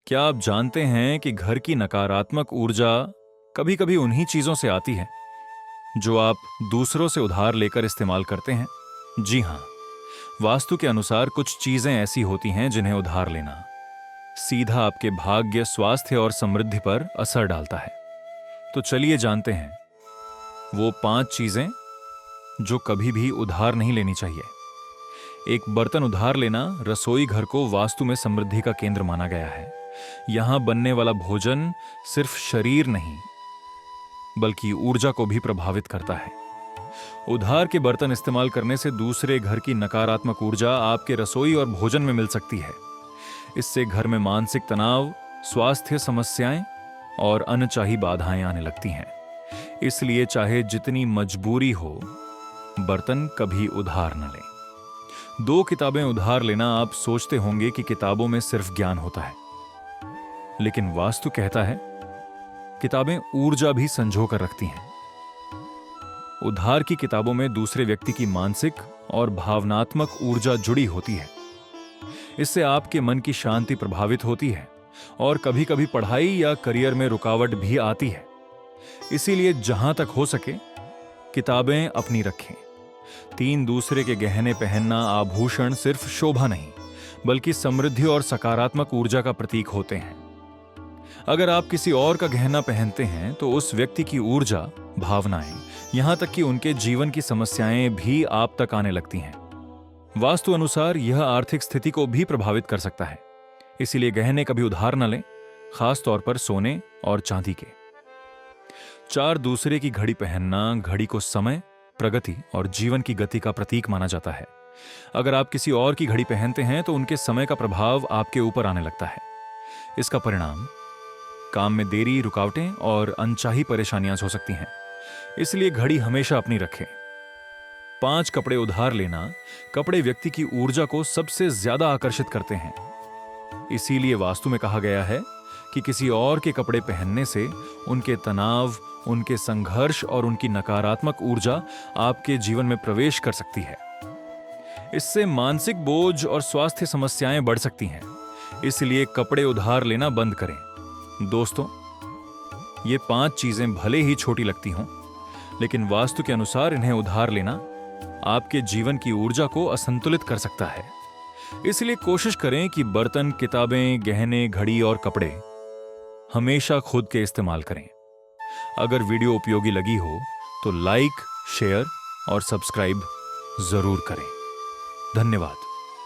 क्या आप जानते हैं कि घर की नकारात्मक ऊर्जा कभी कभी उन्हीं चीजों से आती है जो आप दूसरों से उधार लेकर इस्तेमाल करते हैं? जी हां, वास्तु के अनुसार कुछ चीजें ऐसी होती हैं जिन्हें उधार लेना सीधा आपके भाग्य, स्वास्थ्य और समृद्धि पर असर डालता है। तो चलिए जानते हैं वो 5 चीजें जो कभी भी उधार नहीं लेनी चाहिए। एक बर्तन उधार लेना। रसोई घर को वास्तु में समृद्धि का केंद्र माना गया है। यहां बनने वाला भोजन सिर्फ शरीर नहीं बल्कि ऊर्जा को भी प्रभावित करता है। उधार के बर्तन इस्तेमाल करने से दूसरे घर की नकारात्मक ऊर्जा आपके रसोई और भोजन में मिल सकती है। इससे घर में मानसिक तनाव, स्वास्थ्य समस्याएं और अनचाही बाधाएं आने लगती हैं। इसलिए चाहे जितनी मजबूरी हो, बर्तन कभी उधार न लें। 2 किताबें उधार लेना। आप सोचते होंगे कि किताबों में सिर्फ ज्ञान होता है, लेकिन वास्तु कहता है किताबें ऊर्जा भी संजो कर रखती हैं। उधार की किताबों में दूसरे व्यक्ति की मानसिक और भावनात्मक ऊर्जा जुड़ी होती है। इससे आपके मन की शांति प्रभावित होती है और कभी-कभी पढ़ाई या करियर में रुकावट भी आती है। इसीलिए जहां तक हो सके किताबें अपनी रखें। 3 दूसरे के गहने पहनना, आभूषण सिर्फ शोभा नहीं बल्कि समृद्धि और सकारात्मक ऊर्जा का प्रतीक होते हैं। अगर आप किसी और का गहना पहनते हैं तो उस व्यक्ति की ऊर्जा, भावनाएं, यहां तक कि उनके जीवन की समस्याएं भी आप तक आने लगती हैं। वास्तु अनुसार यह आर्थिक स्थिति को भी प्रभावित कर सकता है। इसीलिए गहने कभी उधार न लें, खास तौर पर सोने और चांदी के। 4 दूसरे की घड़ी पहनना। घड़ी को समय, प्रगति और जीवन की गति का प्रतीक माना जाता है। अगर आप किसी और की घड़ी पहनते हैं तो उनके समय का प्रभाव आपके ऊपर आने लगता है। इसका परिणाम काम में देरी, रुकावटें और अनचाही परेशानियां हो सकती हैं। इसलिए घड़ी हमेशा अपनी रखें। 5 कपड़े उधार लेना। कपड़े व्यक्ति की ऊर्जा को सबसे ज्यादा आकर्षित करते हैं। इसीलिए वास्तु में कहा गया है कि किसी और के कपड़े पहनने से उनके तनाव, उनके संघर्ष और उनकी नकारात्मक ऊर्जा आपके जीवन में प्रवेश कर सकती है। इससे मानसिक बोझ और स्वास्थ्य समस्याएं बढ़ सकती हैं। इसलिए कपड़े उधार लेना बंद करें। दोस्तों, ये 5 चीजें भले ही छोटी लगती हों, लेकिन वास्तु के अनुसार इन्हें उधार लेना आपके जीवन की ऊर्जा को असंतुलित कर सकता है। इसलिए कोशिश करें कि बर्तन, किताबें, गहने, घड़ी और कपड़े हमेशा खुद के इस्तेमाल करें। अगर वीडियो उपयोगी लगी हो तो लाइक, शेयर और सब्सक्राइब जरूर करें। धन्यवाद।